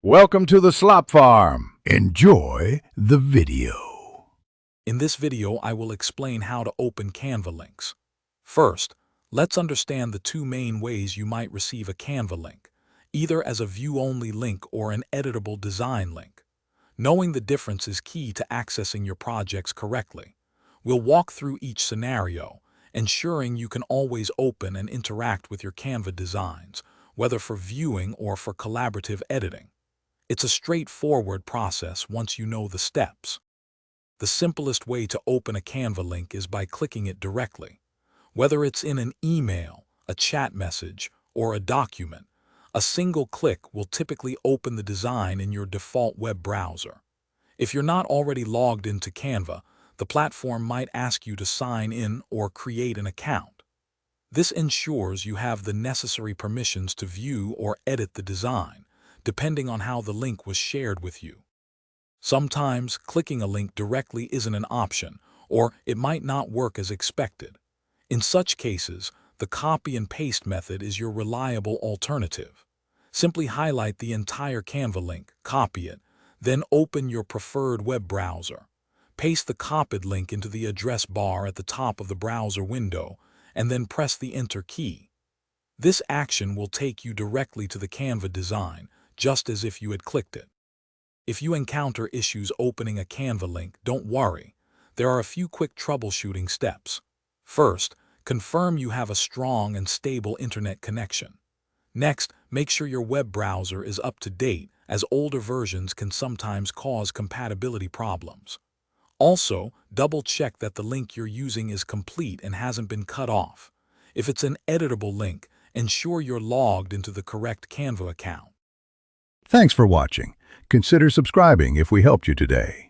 Welcome to the Slop Farm. Enjoy the video. In this video, I will explain how to open Canva links. First, let's understand the two main ways you might receive a Canva link, either as a view-only link or an editable design link. Knowing the difference is key to accessing your projects correctly. We'll walk through each scenario, ensuring you can always open and interact with your Canva designs, whether for viewing or for collaborative editing. It's a straightforward process once you know the steps. The simplest way to open a Canva link is by clicking it directly. Whether it's in an email, a chat message, or a document, a single click will typically open the design in your default web browser. If you're not already logged into Canva, the platform might ask you to sign in or create an account. This ensures you have the necessary permissions to view or edit the design, depending on how the link was shared with you. Sometimes clicking a link directly isn't an option, or it might not work as expected. In such cases, the copy and paste method is your reliable alternative. Simply highlight the entire Canva link, copy it, then open your preferred web browser. Paste the copied link into the address bar at the top of the browser window, and then press the Enter key. This action will take you directly to the Canva design, just as if you had clicked it. If you encounter issues opening a Canva link, don't worry. There are a few quick troubleshooting steps. First, confirm you have a strong and stable internet connection. Next, make sure your web browser is up to date, as older versions can sometimes cause compatibility problems. Also, double-check that the link you're using is complete and hasn't been cut off. If it's an editable link, ensure you're logged into the correct Canva account. Thanks for watching. Consider subscribing if we helped you today.